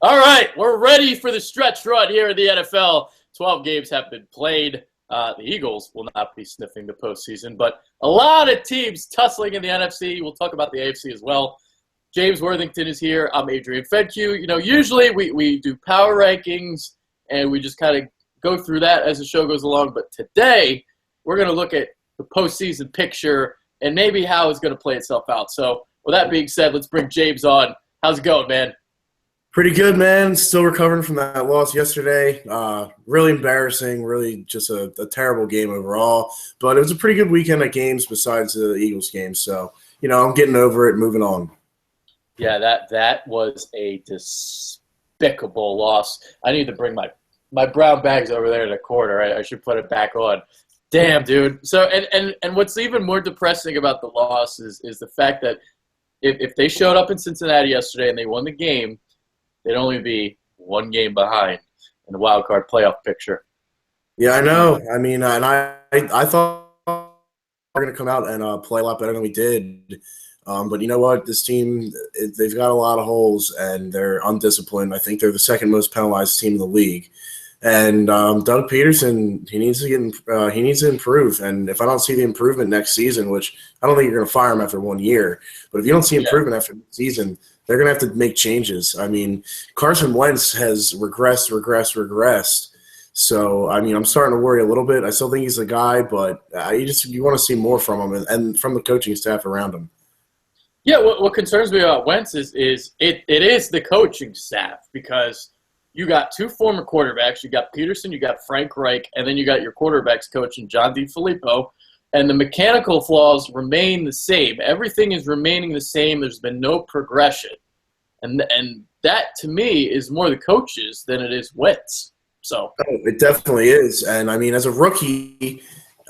All right, we're ready for the stretch run here in the NFL. 12 games have been played. The Eagles will not be sniffing the postseason, but a lot of teams tussling in the NFC. We'll talk about the AFC as well. James Worthington is here. I'm Adrian Fedke. Usually we do power rankings, and we just kind of go through that as the show goes along. But today, we're going to look at the postseason picture and maybe how it's going to play itself out. So with that being said, let's bring James on. How's it going, man? Pretty good, man. Still recovering from that loss yesterday. Really embarrassing, really just a terrible game overall. But it was a pretty good weekend of games besides the Eagles game. So, I'm getting over it, moving on. Yeah, that was a despicable loss. I need to bring my brown bags over there in the corner. I should put it back on. Damn, dude. So, and what's even more depressing about the loss is the fact that if they showed up in Cincinnati yesterday and they won the game, they'd only be one game behind in the wild card playoff picture. Yeah, I know. I mean, and I thought we were going to come out and play a lot better than we did. But you know what? This team, they've got a lot of holes, and they're undisciplined. I think they're the second most penalized team in the league. And Doug Peterson, he needs to improve. And if I don't see the improvement next season, which I don't think you're going to fire him after 1 year, but if you don't see improvement after the season, they're going to have to make changes. I mean, Carson Wentz has regressed. So, I mean, I'm starting to worry a little bit. I still think he's the guy, but you want to see more from him and from the coaching staff around him. Yeah, what concerns me about Wentz is it is the coaching staff, because you got two former quarterbacks. You got Peterson, you got Frank Reich, and then you got your quarterbacks coach in John DeFilippo. And the mechanical flaws remain the same. Everything is remaining the same. There's been no progression. And that, to me, is more the coaches than it is Wentz. So it definitely is. And, I mean, as a rookie,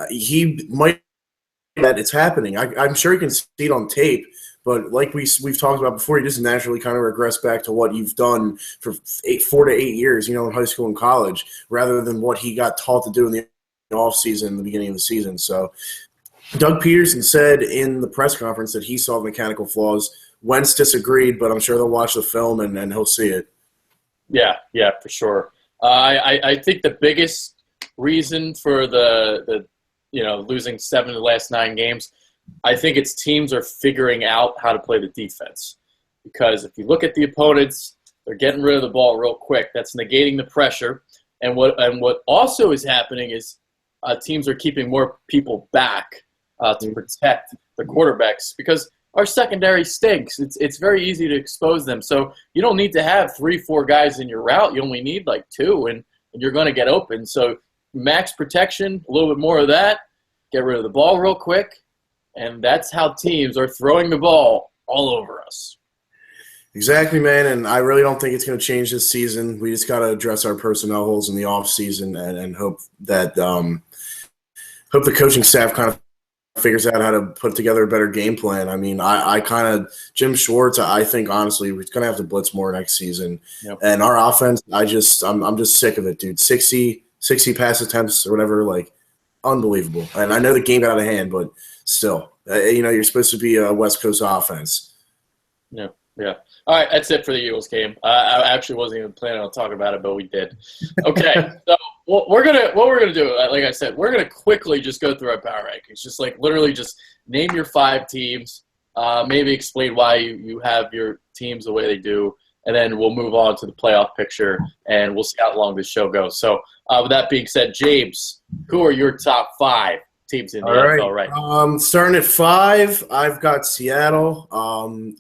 he might – that it's happening. I'm sure he can see it on tape. But like we've talked about before, you just naturally kind of regress back to what you've done for 4 to 8 years, in high school and college, rather than what he got taught to do in the offseason, the beginning of the season. So Doug Peterson said in the press conference that he saw the mechanical flaws. Wentz disagreed, but I'm sure they'll watch the film and he'll see it. Yeah, for sure. I think the biggest reason for the losing 7 of the last 9 games, I think it's teams are figuring out how to play the defense. Because if you look at the opponents, they're getting rid of the ball real quick. That's negating the pressure. And what also is happening is teams are keeping more people back to protect the quarterbacks, because our secondary stinks. It's very easy to expose them. So you don't need to have 3-4 guys in your route. You only need like 2, and you're going to get open. So max protection, a little bit more of that, get rid of the ball real quick. And that's how teams are throwing the ball all over us. Exactly, man, and I really don't think it's going to change this season. We just got to address our personnel holes in the offseason and hope that hope the coaching staff kind of figures out how to put together a better game plan. I mean, I kind of – Jim Schwartz, I think, honestly, we're going to have to blitz more next season. Yep. And our offense, I'm just sick of it, dude. 60 pass attempts or whatever, like, unbelievable. And I know the game got out of hand, but still, you're supposed to be a West Coast offense. Yeah. All right, that's it for the Eagles game. I actually wasn't even planning on talking about it, but we did. Okay, so what we're gonna do, like I said, we're gonna quickly just go through our power rankings. Just like literally, just name your 5 teams. Maybe explain why you have your teams the way they do, and then we'll move on to the playoff picture, and we'll see how long this show goes. So, with that being said, James, who are your top 5 teams in the NFL right now? Starting at 5, I've got Seattle.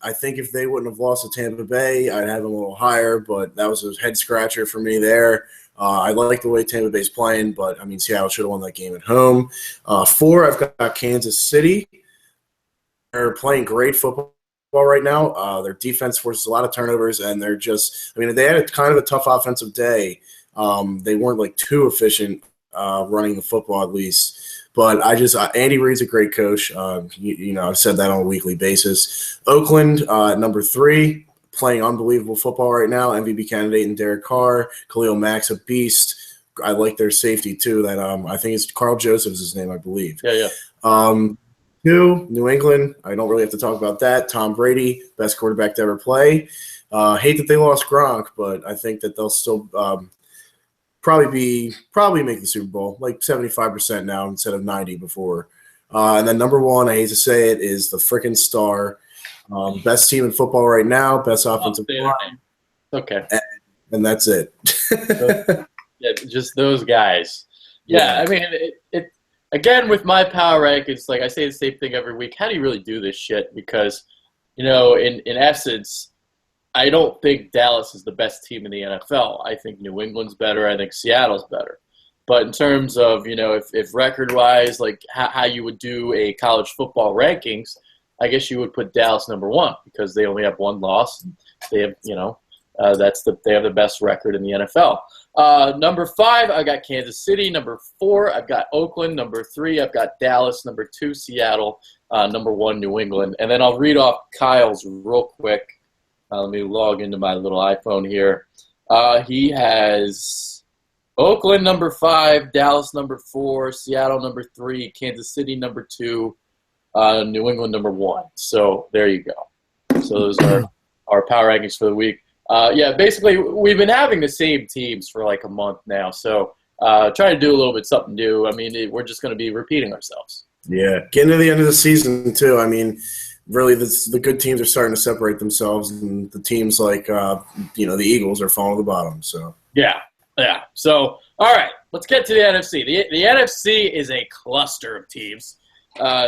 I think if they wouldn't have lost to Tampa Bay, I'd have them a little higher, but that was a head-scratcher for me there. I like the way Tampa Bay's playing, but, I mean, Seattle should have won that game at home. 4, I've got Kansas City. They're playing great football right now. Their defense forces a lot of turnovers, and they're just – I mean, they had kind of a tough offensive day. They weren't, like, too efficient running the football at least. But Andy Reid's a great coach. I've said that on a weekly basis. Oakland, number 3, playing unbelievable football right now. MVP candidate in Derek Carr. Khalil Mack's a beast. I like their safety too. That I think it's Carl Joseph is his name, I believe. Yeah. 2, New England. I don't really have to talk about that. Tom Brady, best quarterback to ever play. Hate that they lost Gronk, but I think that they'll still probably make the Super Bowl, like 75% now instead of 90 before. And then number 1, I hate to say it, is the freaking Star. Best team in football right now, best offensive line, Okay. and that's it. Yeah, just those guys. Yeah, I mean, it again with my power rank, it's like I say the same thing every week. How do you really do this shit? Because, in essence, I don't think Dallas is the best team in the NFL. I think New England's better. I think Seattle's better. But in terms of, if record-wise, like how you would do a college football rankings, I guess you would put Dallas number 1 because they only have 1 loss. They have, they have the best record in the NFL. Number 5, I got Kansas City. Number 4, I've got Oakland. Number 3, I've got Dallas. Number 2, Seattle. Number 1, New England. And then I'll read off Kyle's real quick. Let me log into my little iPhone here. He has Oakland number 5, Dallas number 4, Seattle number 3, Kansas City number 2, New England number 1. So there you go. So those are our power rankings for the week. Basically, we've been having the same teams for like a month now. So trying to do a little bit something new. I mean, we're just going to be repeating ourselves. Yeah, getting to the end of the season, too. I mean, really, the good teams are starting to separate themselves, and the teams like, the Eagles are falling to the bottom. So Yeah. So, all right, let's get to the NFC. The NFC is a cluster of teams.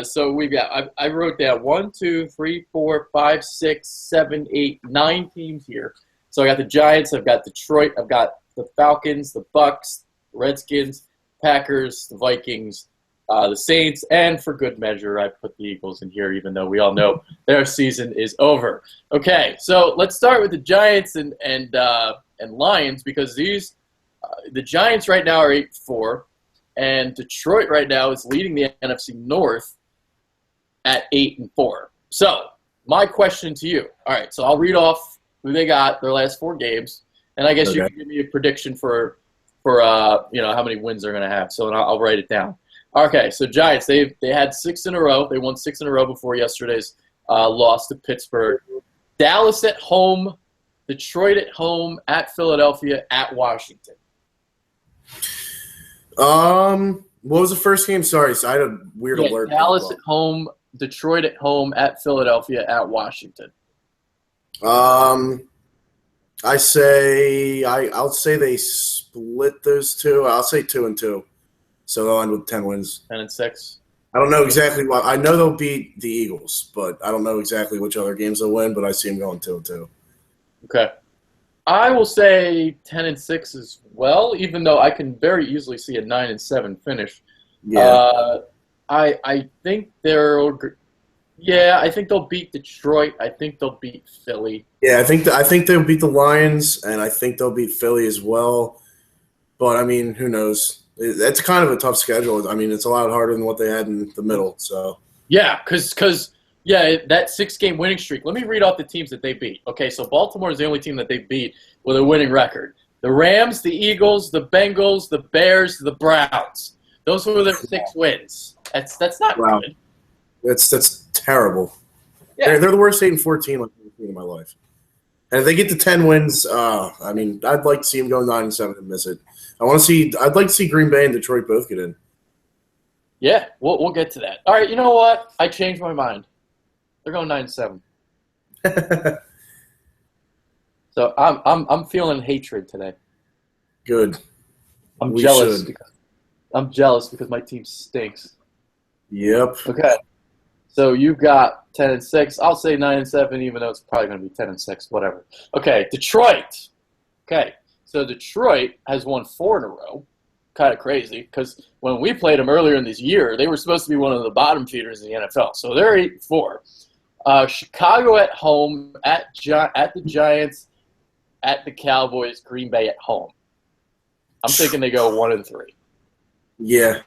So we've got, I wrote down 1, 2, 3, 4, 5, 6, 7, 8, 9 teams here. So I got the Giants, I've got Detroit, I've got the Falcons, the Bucks, Redskins, Packers, the Vikings, the Saints, and for good measure, I put the Eagles in here, even though we all know their season is over. Okay, so let's start with the Giants and Lions, because the Giants right now are 8-4, and Detroit right now is leading the NFC North at 8-4. So my question to you, all right, so I'll read off who they got their last 4 games, and I guess you can give me a prediction for how many wins they're going to have. So I'll write it down. Okay, so Giants, they had 6 in a row. They won 6 in a row before yesterday's loss to Pittsburgh. Dallas at home, Detroit at home, at Philadelphia, at Washington. What was the first game? Sorry, so I had a weird alert. Dallas at home, Detroit at home, at Philadelphia, at Washington. I'll say they split those 2. I'll say 2-2. So they'll end with 10 wins. 10-6. I don't know exactly what. I know they'll beat the Eagles, but I don't know exactly which other games they'll win. But I see them going 2-2. Okay. I will say 10-6 as well, even though I can very easily see a 9-7 finish. Yeah. I think they'll beat Detroit. I think they'll beat Philly. Yeah, I think they'll beat the Lions, and I think they'll beat Philly as well. But I mean, who knows? That's kind of a tough schedule. I mean, it's a lot harder than what they had in the middle. So yeah, because that 6-game winning streak. Let me read off the teams that they beat. Okay, so Baltimore is the only team that they beat with a winning record. The Rams, the Eagles, the Bengals, the Bears, the Browns. Those were their 6 wins. That's not good. That's terrible. Yeah. They're the worst 8-4 team I've ever seen in my life. And if they get to 10 wins, I mean, I'd like to see them go 9-7 and miss it. I'd like to see Green Bay and Detroit both get in. Yeah, we'll get to that. All right, you know what? I changed my mind. They're going 9-7. So I'm feeling hatred today. Good. I'm jealous because my team stinks. Yep. Okay. So you got 10-6. I'll say 9-7, even though it's probably going to be 10-6. Whatever. Okay, Detroit. Okay, so Detroit has won 4 in a row. Kind of crazy because when we played them earlier in this year, they were supposed to be one of the bottom feeders in the NFL. So they're 8-4. Chicago at home, at the Giants, at the Cowboys, Green Bay at home. I'm thinking they go 1-3. Yeah,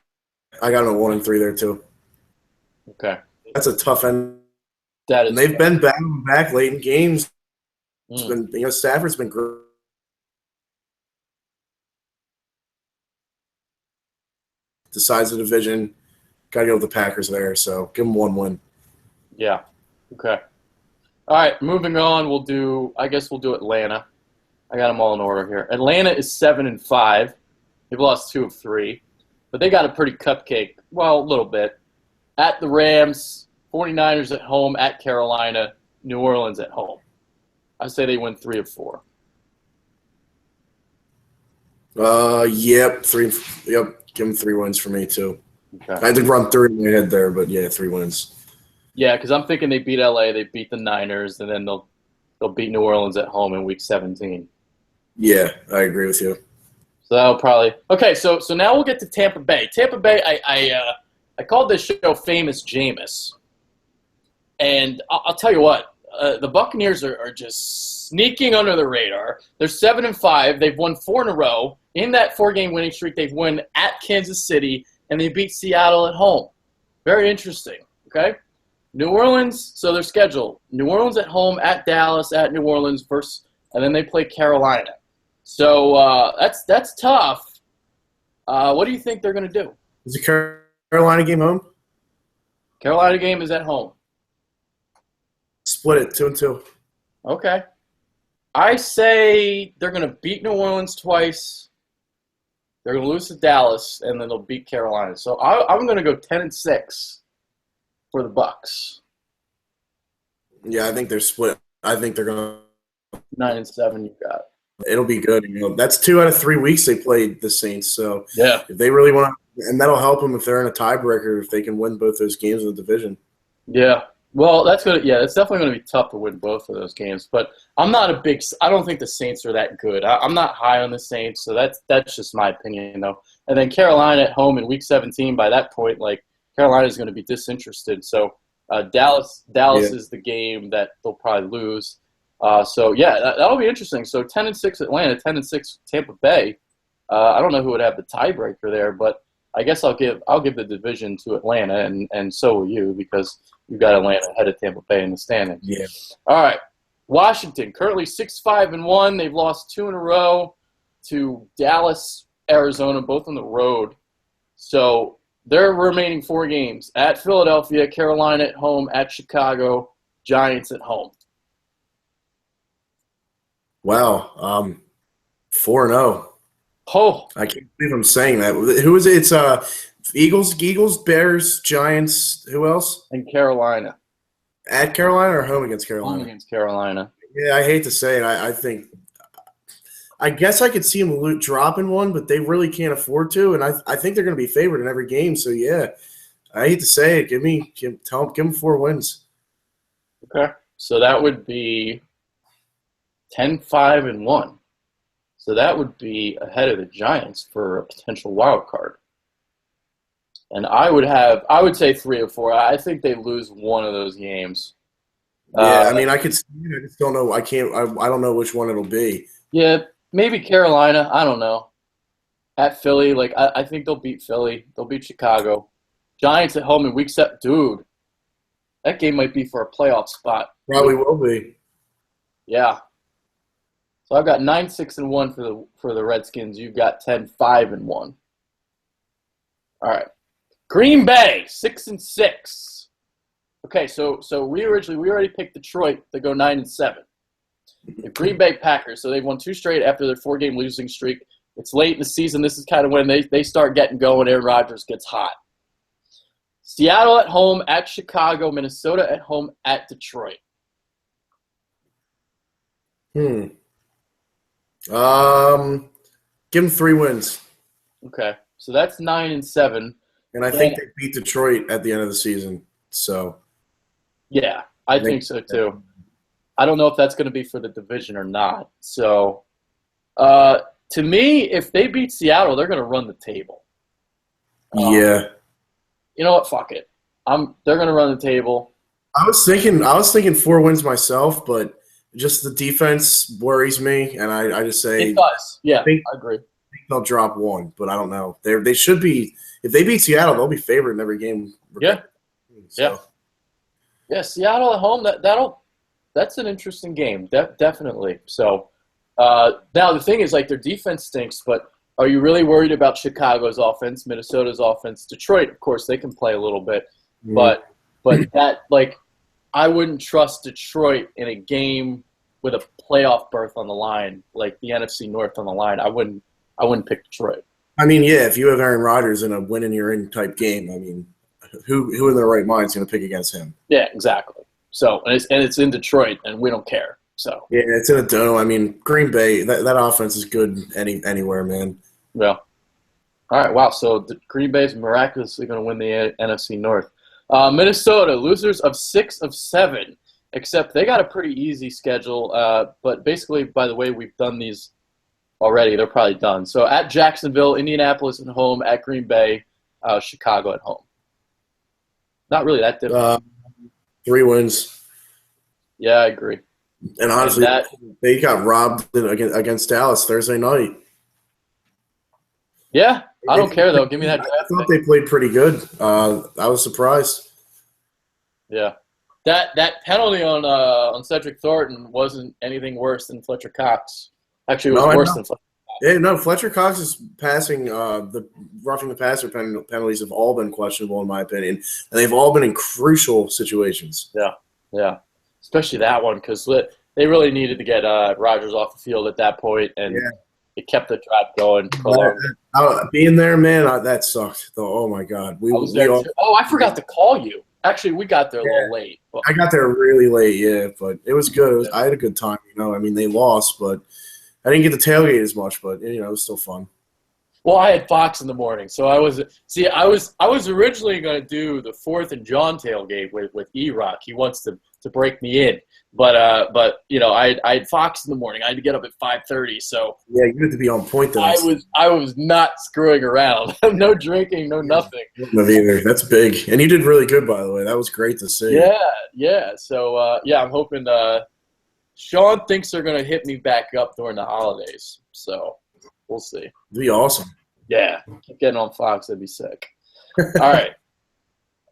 I got them at 1-3 there too. Okay, that's a tough end. That is. And they've been back late in games. It's been, Stafford's been great. Decides the division, got to go with the Packers there. So give them one win. Yeah. Okay. All right, moving on. I guess we'll do Atlanta. I got them all in order here. Atlanta is 7-5. They've lost 2 of 3, but they got a pretty cupcake. Well, a little bit. At the Rams, 49ers at home, at Carolina, New Orleans at home. I say they win 3 of 4. Yep, 3. Yep, give them 3 wins for me too. Okay. I had to run 3 in my head there, but yeah, 3 wins. Yeah, because I'm thinking they beat LA, they beat the Niners, and then they'll beat New Orleans at home in Week 17. Yeah, I agree with you. So that'll probably okay. So now we'll get to Tampa Bay. Tampa Bay, I called this show Famous Jameis, and I'll tell you what, the Buccaneers are just sneaking under the radar. They're 7-5. They've won 4 in a row. In that 4-game winning streak, they've won at Kansas City and they beat Seattle at home. Very interesting. Okay, New Orleans. So their schedule: New Orleans at home, at Dallas, at New Orleans, and then they play Carolina. So that's tough. What do you think they're going to do? Is the Carolina game home? Carolina game is at home. Split it 2-2. Okay. I say they're going to beat New Orleans twice. They're going to lose to Dallas, and then they'll beat Carolina. So I'm going to go 10-6 for the Bucs. Yeah, I think they're split. I think they're going to 9-7. You got. It'll be good. That's 2 out of 3 weeks they played the Saints. So yeah, if they really want to, and that'll help them if they're in a tiebreaker, if they can win both those games in the division. Yeah. Well, that's good. Yeah, it's definitely going to be tough to win both of those games. But I don't think the Saints are that good. I'm not high on the Saints, so that's just my opinion, though. And then Carolina at home in Week 17. By that point, Carolina is going to be disinterested. So Dallas is the game that they'll probably lose. So yeah, that'll be interesting. So 10-6 Atlanta, 10-6 Tampa Bay. I don't know who would have the tiebreaker there, but I guess I'll give the division to Atlanta, and so will you, because you've got Atlanta ahead of Tampa Bay in the standings. Yeah. All right. Washington, currently 6-5-1. They've lost 2 in a row to Dallas, Arizona, both on the road. So their remaining 4 games: at Philadelphia, Carolina at home, at Chicago, Giants at home. Wow. 4-0. Oh, I can't believe I'm saying that. Who is it? It's Eagles, Bears, Giants. Who else? and Carolina. At Carolina or home against Carolina? Home against Carolina. Yeah, I hate to say it. I guess I could see them dropping one, but they really can't afford to, and I think they're going to be favored in every game. So yeah, I hate to say it. Give them 4 wins. Okay, so that would be 10-5-1. So that would be ahead of the Giants for a potential wild card. And I would say 3 or 4. I think they lose one of those games. Yeah, I could see it. I just don't know. I don't know which one it'll be. Yeah, maybe Carolina. I don't know. At Philly, I think they'll beat Philly. They'll beat Chicago. Giants at home in Week 7. Dude, that game might be for a playoff spot. Probably will be. Yeah. So I've got 9-6-1 for the Redskins. You've got 10-5-1. All right. Green Bay 6-6. Okay, so we already picked Detroit to go 9-7. The Green Bay Packers, so they've won 2 straight after their 4-game losing streak. It's late in the season. This is kind of when they start getting going. Aaron Rodgers gets hot. Seattle at home, at Chicago, Minnesota at home, at Detroit. Give them 3 wins. Okay, so that's 9-7. And I think they beat Detroit at the end of the season. So yeah, I think so too. I don't know if that's going to be for the division or not. So to me, if they beat Seattle, they're going to run the table. Yeah. You know what? Fuck it. They're going to run the table. I was thinking 4 wins myself, but just the defense worries me, and I just say it does. Yeah, I agree. think they'll drop 1, but I don't know. They should be. If they beat Seattle, they'll be favored in every game. Yeah. So. Yeah, Seattle at home. That's an interesting game. Definitely. So now the thing is, their defense stinks, but Are you really worried about Chicago's offense, Minnesota's offense? Detroit, of course, they can play a little bit, but that I wouldn't trust Detroit in a game with a playoff berth on the line, like the NFC North on the line. I wouldn't pick Detroit. I mean, yeah, if you have Aaron Rodgers in a win and you're in type game, I mean, who in their right mind is going to pick against him? Yeah, exactly. So and it's in Detroit, and we don't care. So yeah, it's in a dome. I mean, Green Bay, that offense is good anywhere, man. Yeah. All right. Wow. So Green Bay is miraculously going to win the NFC North. Minnesota, losers of 6 of 7, except they got a pretty easy schedule. But basically, by the way, we've done these already. They're probably done. So at Jacksonville, Indianapolis at home, at Green Bay, Chicago at home. Not really that different. 3 wins. Yeah, I agree. And honestly, they got robbed against Dallas Thursday night. Yeah, I don't care, though. Give me that draft I thought they played pretty good. I was surprised. Yeah. That penalty on Cedric Thornton wasn't anything worse than Fletcher Cox. Actually, it was worse than Fletcher Cox. Yeah, no, Fletcher Cox's passing, the roughing the passer penalties have all been questionable, in my opinion. And they've all been in crucial situations. Yeah. Especially that one, because they really needed to get Rodgers off the field at that point, and it kept the drive going. Being there, man, that sucked. Oh, my God. I forgot to call you. Actually, we got there a little late. I got there really late, yeah, but it was good. I had a good time, I mean, they lost, but I didn't get to tailgate as much, but, it was still fun. Well, I had Fox in the morning, so I was originally going to do the 4th and John tailgate with E-Rock. He wants to break me in. But I had Fox in the morning. I had to get up at 5:30. So yeah, you had to be on point. Then I was not screwing around. No drinking, no nothing. Not either. That's big, and you did really good, by the way. That was great to see. Yeah. So I'm hoping. Sean thinks they're gonna hit me back up during the holidays. So we'll see. It'd be awesome. Yeah, keep getting on Fox. That'd be sick. All right.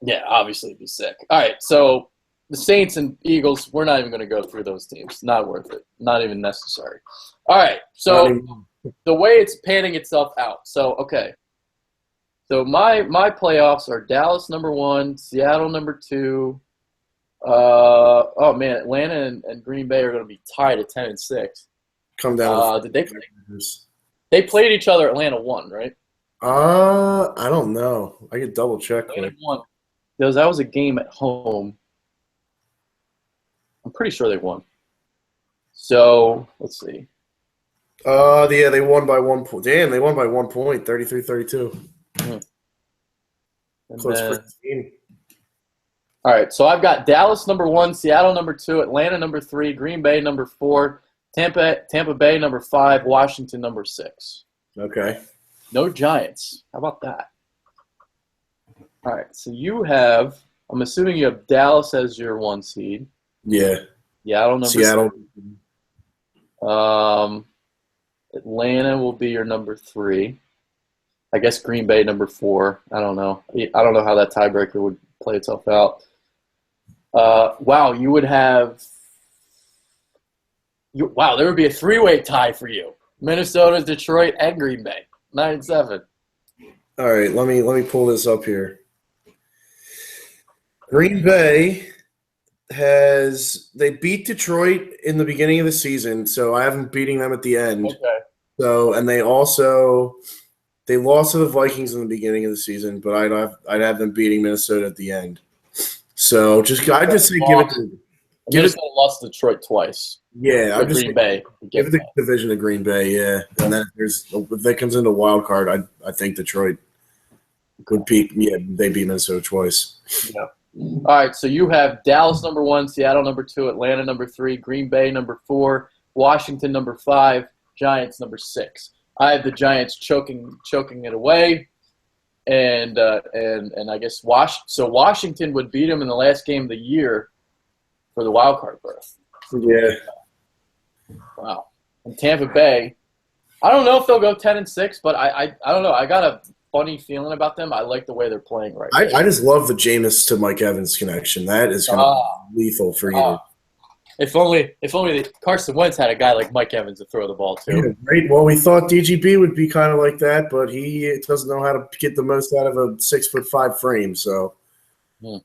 Yeah, obviously it'd be sick. All right, so. The Saints and Eagles, we're not even going to go through those teams. Not worth it. Not even necessary. All right. So the way it's panning itself out. So, okay. So my playoffs are Dallas number 1, Seattle number 2. Atlanta and Green Bay are going to be tied at 10 and 6. Come down. Did they play? They played each other. Atlanta won, right? I don't know. I could double check. Atlanta won. Because that was a game at home. I'm pretty sure they won. So, let's see. Yeah, they won by 1 point. Damn, they won by 1 point, 33-32. Close for the team. All right, so I've got Dallas number 1, Seattle number 2, Atlanta number 3, Green Bay number 4, Tampa Bay number 5, Washington number 6. Okay. No Giants. How about that? All right, so you have, I'm assuming you have Dallas as your 1 seed. Yeah. Seattle. Atlanta will be your number 3. I guess Green Bay number 4. I don't know. I don't know how that tiebreaker would play itself out. Wow, you would have. Wow, there would be a 3-way tie for you: Minnesota, Detroit, and Green Bay. 9-7. All right, let me pull this up here. Green Bay. They beat Detroit in the beginning of the season, so I have them beating them at the end. Okay. So, and they lost to the Vikings in the beginning of the season, but I'd have them beating Minnesota at the end. So I'd just say Minnesota lost to Detroit twice. Yeah, I'm just Green Bay. Give the division to Green Bay, yeah, and then if that comes into wild card, I think Detroit could beat. Yeah, they beat Minnesota twice. Yeah. All right, so you have Dallas number 1, Seattle number 2, Atlanta number 3, Green Bay number 4, Washington number 5, Giants number 6. I have the Giants choking it away, and I guess Washington would beat them in the last game of the year for the wild card berth. Yeah. Wow. And Tampa Bay, I don't know if they'll go 10 and 6, but I don't know. I got a funny feeling about them. I like the way they're playing now. I just love the Jameis to Mike Evans connection. That is going to be lethal for you. If only Carson Wentz had a guy like Mike Evans to throw the ball to. Yeah, great. Well, we thought DGB would be kind of like that, but he doesn't know how to get the most out of a 6'5" frame. So, Hmm.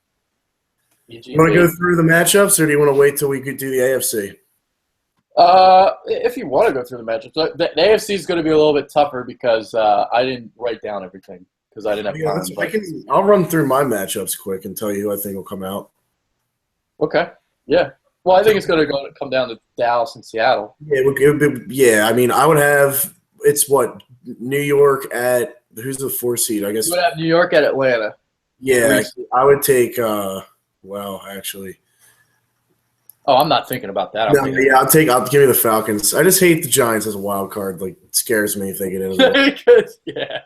you want to go through the matchups, or do you want to wait till we could do the AFC? If you want to go through the matchups, the AFC is going to be a little bit tougher because I didn't write down everything because I didn't have time. I'll run through my matchups quick and tell you who I think will come out. Okay. Yeah. Well, I think it's going to come down to Dallas and Seattle. Yeah, it would be, yeah. I mean, I would have New York at who's the 4 seed? I guess you would have New York at Atlanta. Yeah, I would take. Actually. Oh, I'm not thinking about that. I'll give you the Falcons. I just hate the Giants as a wild card. Like, it scares me thinking of it. Yeah.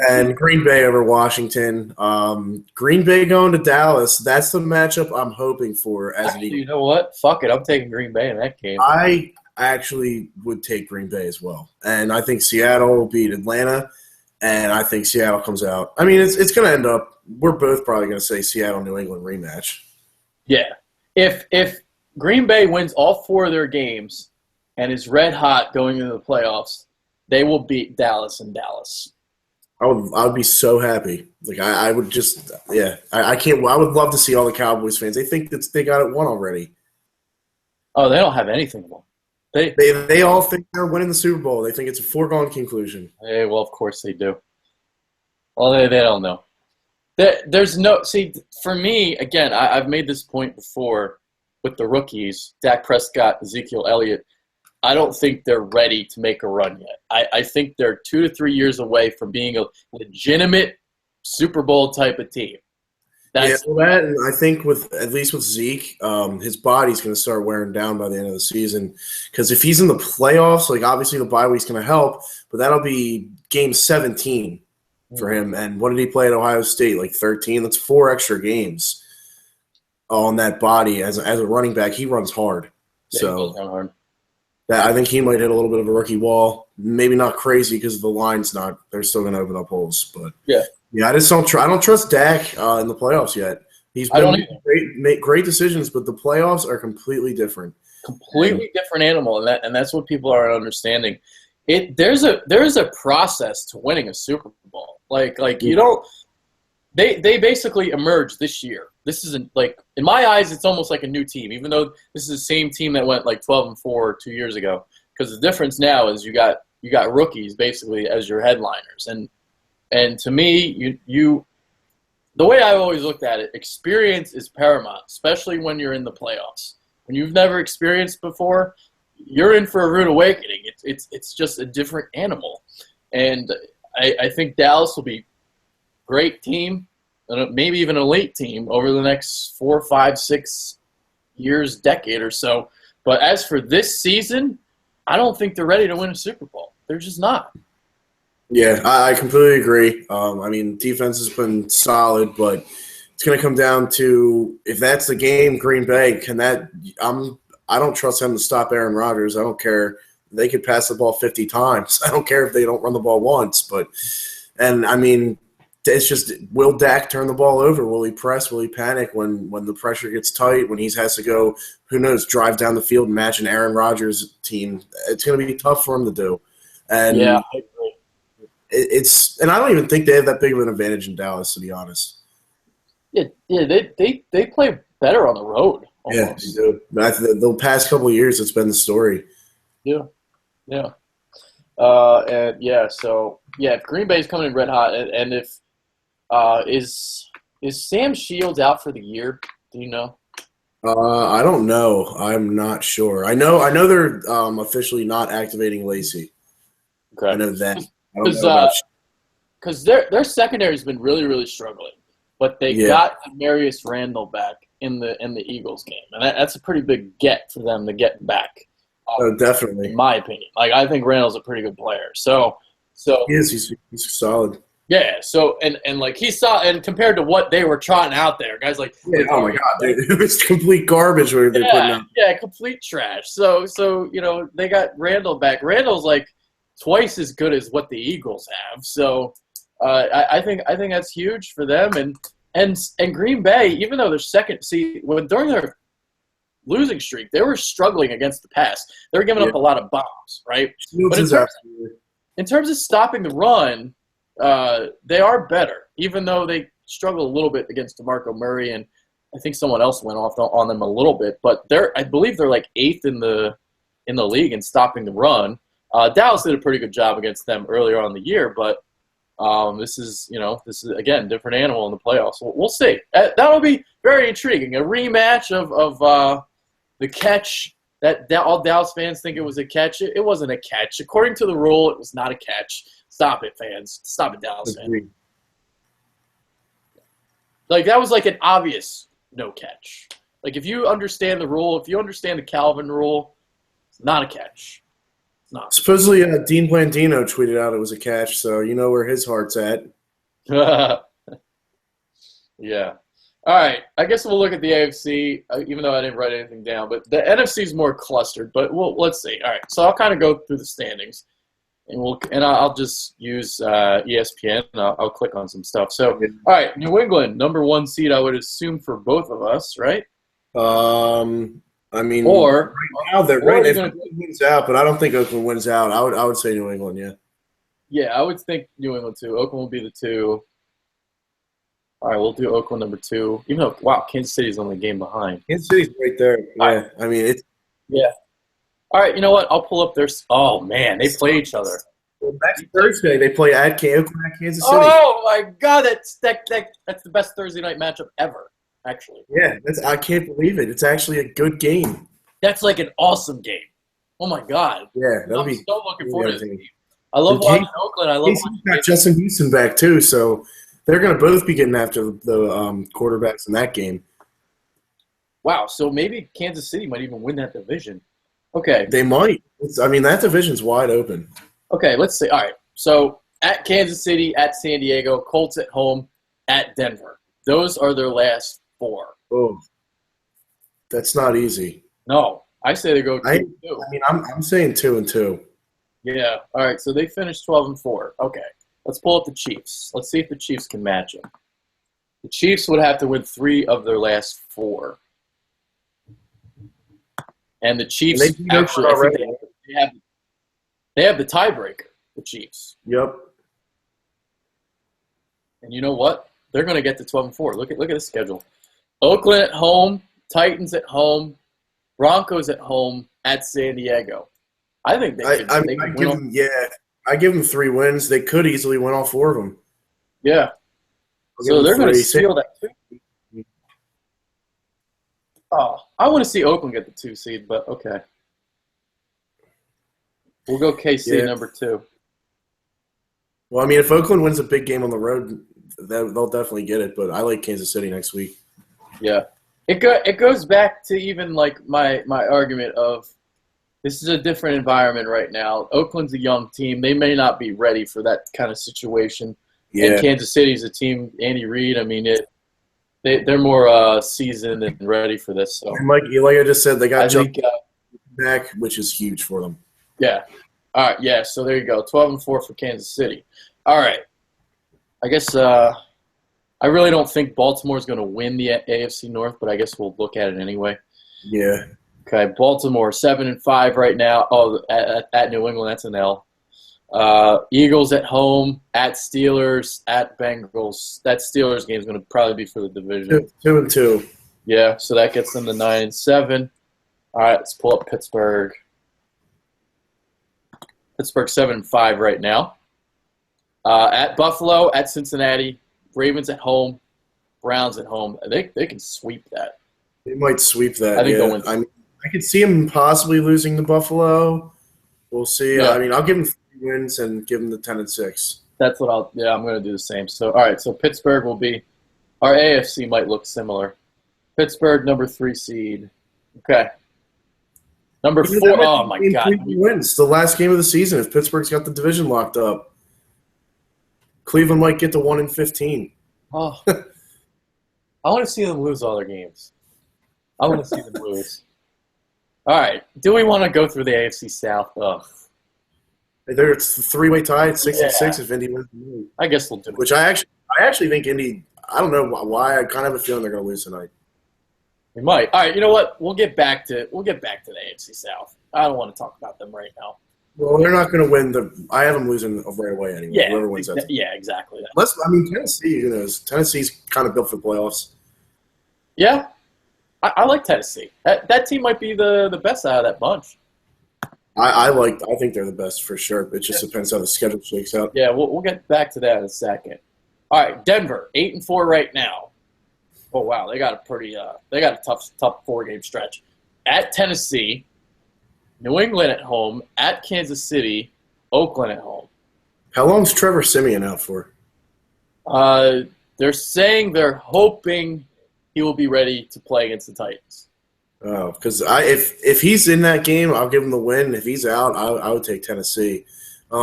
And Green Bay over Washington. Green Bay going to Dallas. That's the matchup I'm hoping for. You know what? Fuck it. I'm taking Green Bay in that game. I actually would take Green Bay as well. And I think Seattle will beat Atlanta. And I think Seattle comes out. I mean, it's going to end up – we're both probably going to say Seattle-New England rematch. Yeah. If Green Bay wins all 4 of their games and is red hot going into the playoffs, they will beat Dallas in Dallas. I would be so happy. Like I would just I can't. I would love to see all the Cowboys fans. They think that they got it won already. Oh, they don't have anything won. They all think they're winning the Super Bowl. They think it's a foregone conclusion. Hey, well, of course they do. Well, they don't know. There's no – see, for me, again, I've made this point before with the rookies, Dak Prescott, Ezekiel Elliott. I don't think they're ready to make a run yet. I think they're 2 to 3 years away from being a legitimate Super Bowl type of team. And I think at least with Zeke, his body's going to start wearing down by the end of the season. Because if he's in the playoffs, like obviously the bye week's going to help, but that'll be game 17 for him. And what did he play at Ohio State? Like 13? That's 4 extra games on that body. As a running back, he runs hard. Yeah, so he goes down hard. I think he might hit a little bit of a rookie wall. Maybe not crazy because the line's not – they're still going to open up holes. But yeah, I just don't I don't trust Dak in the playoffs yet. He's been make great decisions, but the playoffs are completely different. Completely different animal, and that's what people are understanding. There's a process to winning a Super Bowl. Like you don't – They basically emerged this year. This isn't like in my eyes, it's almost like a new team, even though this is the same team that went like 12-4 2 years ago. Because the difference now is you got rookies basically as your headliners, and to me, you the way I've always looked at it, experience is paramount, especially when you're in the playoffs. When you've never experienced before, you're in for a rude awakening. It's just a different animal, and I think Dallas will be a great team. Maybe even an elite team over the next 4, 5, 6 years, decade or so. But as for this season, I don't think they're ready to win a Super Bowl. They're just not. Yeah, I completely agree. I mean, defense has been solid, but it's going to come down to if that's the game, Green Bay, I don't trust them to stop Aaron Rodgers. I don't care. They could pass the ball 50 times. I don't care if they don't run the ball once. I mean, it's just, will Dak turn the ball over? Will he press? Will he panic when the pressure gets tight, when he has to go, who knows, drive down the field and match an Aaron Rodgers team? It's going to be tough for him to do. And yeah, I agree. And I don't even think they have that big of an advantage in Dallas, to be honest. Yeah, they play better on the road. Almost. Yeah, they do. The past couple of years, it's been the story. Yeah. If Green Bay's coming in red hot, and if is Sam Shields out for the year? Do you know? I don't know. I'm not sure. I know they're officially not activating Lacey. Okay. I know that. Because their secondary's been really, really struggling, but they got Marius Randall back in the Eagles game, and that's a pretty big get for them to get back. Definitely, in my opinion. Like I think Randall's a pretty good player. So he is. He's solid. Yeah. So and like he saw, and compared to what they were trotting out there, guys like oh my god, dude, it's complete garbage what they're putting out. Yeah, complete trash. So they got Randall back. Randall's like twice as good as what the Eagles have. So I think that's huge for them. And Green Bay, even though they're second, see during losing streak, they were struggling against the pass. They were giving up a lot of bombs, right? But in terms of stopping the run, they are better, even though they struggle a little bit against DeMarco Murray, and I think someone else went off on them a little bit. But I believe they're like 8th in the league in stopping the run. Dallas did a pretty good job against them earlier on in the year, but this is again different animal in the playoffs. We'll see. That'll be very intriguing. A rematch of the catch that all Dallas fans think it was a catch. It wasn't a catch. According to the rule, it was not a catch. Stop it, fans. Stop it, Dallas fans. Like, that was like an obvious no catch. Like, if you understand the rule, if you understand the Calvin rule, it's not a catch. It's not. Supposedly, Dean Blandino tweeted out it was a catch, so you know where his heart's at. Yeah. All right. I guess we'll look at the AFC, even though I didn't write anything down. But the NFC is more clustered, but let's see. All right. So I'll kind of go through the standings. And I'll just use ESPN, and I'll click on some stuff. So, all right, New England, number 1 seed, I would assume for both of us, right? I mean, right now they're right. If Oakland wins out, but I don't think Oakland wins out. I would say New England, yeah. Yeah, I would think New England too. Oakland will be the 2. All right, we'll do Oakland number 2. Even though, wow, Kansas City's only a game behind. Kansas City's right there. Yeah, right. I mean it's. Yeah. All right, you know what? I'll pull up their – oh, man, they play each other. Well, next Thursday, they play at Kansas City. Oh, my God. That's the best Thursday night matchup ever, actually. Yeah, I can't believe it. It's actually a good game. That's like an awesome game. Oh, my God. Yeah, I'm so looking forward to this game. I love watching Oakland. I love watching got Justin Houston back, too, so they're going to both be getting after the quarterbacks in that game. Wow, so maybe Kansas City might even win that division. Okay. They might. That division's wide open. Okay, let's see. All right. So at Kansas City, at San Diego, Colts at home, at Denver. Those are their last 4. Oh, that's not easy. No, I say they go 2-2. I mean, I'm saying 2-2. Yeah. All right. So they finished 12-4. Okay. Let's pull up the Chiefs. Let's see if the Chiefs can match them. The Chiefs would have to win 3 of their last 4. And the Chiefs actually, they have the tiebreaker, the Chiefs. Yep. And you know what? They're going to get to 12-4. Look at the schedule. Oakland at home, Titans at home, Broncos at home, at San Diego. I think they could I give them 3 wins. They could easily win all 4 of them. Yeah. So they're going to steal that too. Oh, I want to see Oakland get the 2 seed, but okay. We'll go KC number 2. Well, I mean, if Oakland wins a big game on the road, they'll definitely get it. But I like Kansas City next week. Yeah, it goes back to even like my argument of this is a different environment right now. Oakland's a young team; they may not be ready for that kind of situation. Yeah. And Kansas City's a team. Andy Reid, I mean They're more seasoned and ready for this. So, and like I just said, they got back, which is huge for them. Yeah. All right. Yeah. So there you go. 12-4 for Kansas City. All right. I guess I really don't think Baltimore's going to win the AFC North, but I guess we'll look at it anyway. Yeah. Okay. Baltimore 7-5 right now. Oh, at New England, that's an L. Eagles at home, at Steelers, at Bengals. That Steelers game is going to probably be for the division. 2-2. Yeah, so that gets them to 9-7. All right, let's pull up Pittsburgh. Pittsburgh 7-5 right now. At Buffalo, at Cincinnati, Ravens at home, Browns at home. They can sweep that. They might sweep that. I think they'll win. I could see them possibly losing to Buffalo. We'll see. Yeah. I mean, I'll give them 3 wins and give them the 10-6. That's what I'm going to do the same. So, all right. So Pittsburgh will be our AFC might look similar. Pittsburgh number 3 seed. Okay. Number 4. Oh my God. 3 wins. The last game of the season. If Pittsburgh's got the division locked up, Cleveland might get to 1-15. Oh. I want to see them lose all their games. I want to see them lose. All right. Do we want to go through the AFC South? Ugh. It's a 3-way tie at 6-6 if Indy wins. I guess we'll do it. Which I actually think Indy. I don't know why. I kind of have a feeling they're going to lose tonight. We might. All right, you know what? We'll get back to the AFC South. I don't want to talk about them right now. Well, they're not going to win. I have them losing right away anyway. Yeah, whoever wins that. Yeah, exactly. Tennessee. Tennessee's kind of built for playoffs. Yeah, I like Tennessee. That team might be the best out of that bunch. I think they're the best for sure. It just depends how the schedule shakes out. Yeah, we'll get back to that in a second. All right, Denver 8-4 right now. Oh wow, they got a tough 4-game stretch. At Tennessee, New England at home, at Kansas City, Oakland at home. How long's Trevor Siemian out for? They're saying they're hoping he will be ready to play against the Titans. Oh, because if he's in that game, I'll give him the win. If he's out, I would take Tennessee. I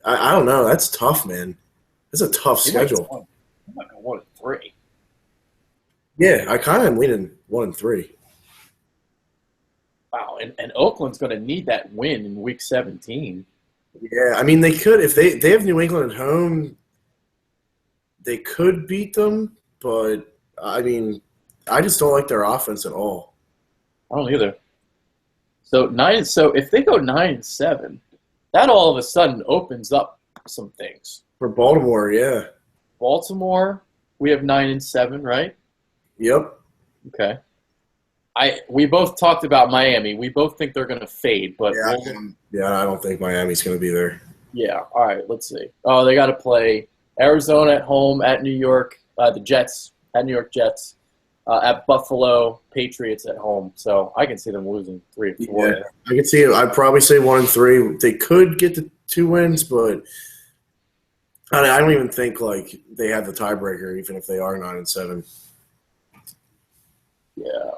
don't know. That's tough, man. That's a tough schedule. I'm not going 1-3. Yeah, I kind of am leaning 1-3. Wow, and Oakland's going to need that win in Week 17. Yeah, I mean, they could. If they have New England at home, they could beat them. But, I mean, I just don't like their offense at all. I don't either. So if they go 9-7, that all of a sudden opens up some things. For Baltimore, yeah. Baltimore, we have 9-7, right? Yep. Okay. We both talked about Miami. We both think they're going to fade, but I don't think Miami's going to be there. Yeah. All right. Let's see. Oh, they got to play Arizona at home, at New York, the Jets at New York Jets, at Buffalo Patriots at home. So I can see them losing 3 or 4. Yeah, I can see it. I'd probably say 1-3. They could get the 2 wins, but I don't even think like they have the tiebreaker, even if they are 9-7. Yeah.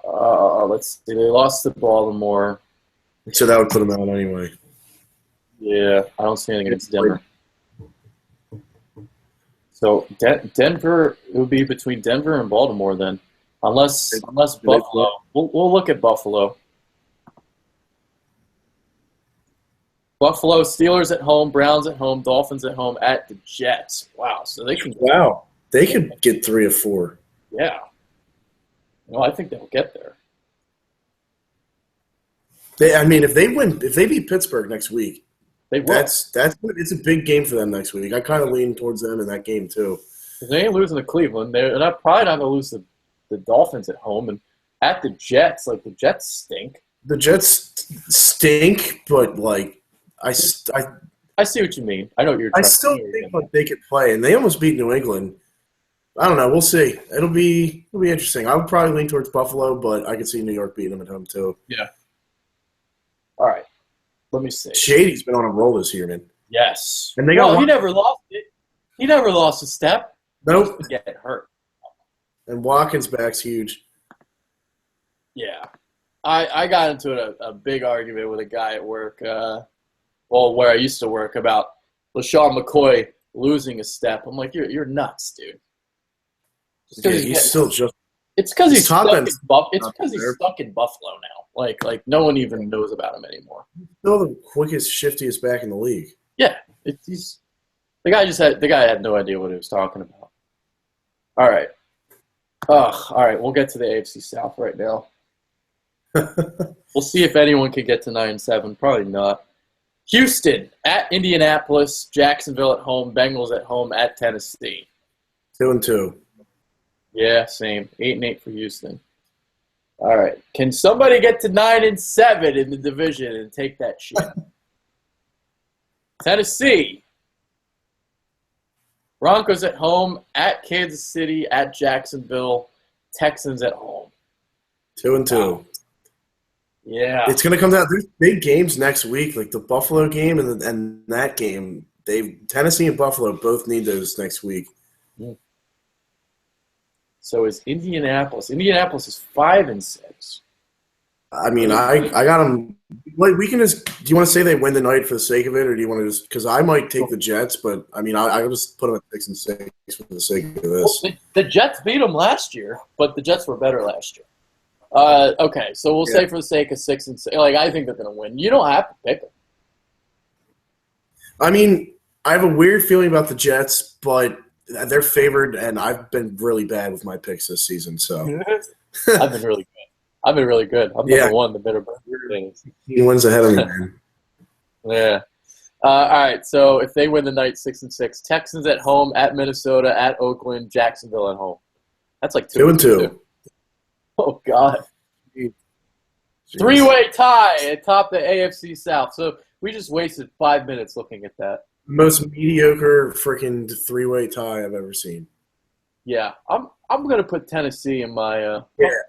Let's see. They lost to Baltimore. So that would put them out anyway. Yeah, I don't see anything against Denver. So Denver, it would be between Denver and Baltimore then, unless Buffalo. We'll look at Buffalo. Buffalo, Steelers at home, Browns at home, Dolphins at home, at the Jets. Wow, so they can. Wow, they could get 3 or 4. Yeah. No, I think they'll get there. If they beat Pittsburgh next week, They will. it's a big game for them next week. I kind of lean towards them in that game too. They ain't losing to Cleveland. They're probably not going to lose the Dolphins at home and at the Jets. Like the Jets stink. The Jets stink, but like I see what you mean. I know what you're. I still think like they could play, and they almost beat New England. I don't know. We'll see. It'll be interesting. I would probably lean towards Buffalo, but I could see New York beating them at home too. Yeah. All right. Let me see. Shady's been on a roll this year, man. Yes. And he never lost it. He never lost a step. Nope. He get hurt. And Watkins' back's huge. Yeah. I got into a big argument with a guy at work, where I used to work, about LaShawn McCoy losing a step. I'm like, you're nuts, dude. He's still just. It's because he's stuck in he's stuck in Buffalo now. Like no one even knows about him anymore. He's still the quickest, shiftiest back in the league. Yeah, the guy had no idea what he was talking about. All right. All right. We'll get to the AFC South right now. We'll see if anyone can get to 9-7. Probably not. Houston at Indianapolis, Jacksonville at home, Bengals at home, at Tennessee. 2-2. Yeah, same. 8-8 for Houston. All right. Can somebody get to 9-7 in the division and take that shit? Tennessee. Broncos at home, at Kansas City, at Jacksonville, Texans at home. 2-2. Wow. Yeah. It's going to come down. There's big games next week, like the Buffalo game and that game. Tennessee and Buffalo both need those next week. Mm. So is Indianapolis. Indianapolis is 5-6. I mean, I got them. Like, we can just. Do you want to say they win the night for the sake of it, or do you want to just? Because I might take the Jets, but I mean, I'll just put them at 6-6 for the sake of this. Well, the Jets beat them last year, but the Jets were better last year. Okay, so we'll say for the sake of 6-6, like I think they're going to win. You don't have to pick them. I mean, I have a weird feeling about the Jets, but they're favored, and I've been really bad with my picks this season. So I've been really good. I've been really good. I'm Yeah, number one in the Bitterberg things. he wins ahead of me, man. Yeah. All right. So if they win the night 6-6, Texans at home, at Minnesota, at Oakland, Jacksonville at home. That's like 2-2 2-2. too. Oh God. Jeez. Three-way tie atop the AFC South. So we just wasted 5 minutes looking at that. Most mediocre freaking three-way tie I've ever seen. Yeah, I'm gonna put Tennessee in my. Yeah,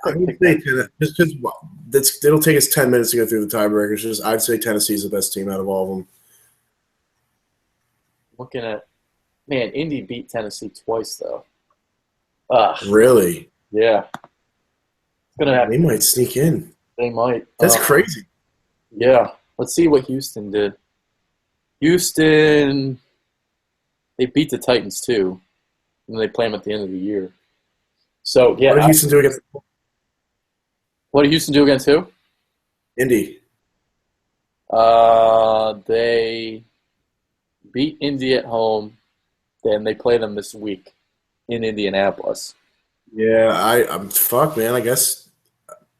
I would say just because it'll take us 10 minutes to go through the tiebreakers. I'd say Tennessee's the best team out of all of them. Looking at, man, Indy beat Tennessee twice though. Really? Yeah, it's gonna happen. They might sneak in. They might. That's crazy. Yeah, let's see what Houston did. Houston, they beat the Titans too, and they play them at the end of the year. So yeah, What did Houston do against what did Houston do against who? Indy? They beat Indy at home. Then they play them this week in Indianapolis. Yeah, I'm fuck, man. I guess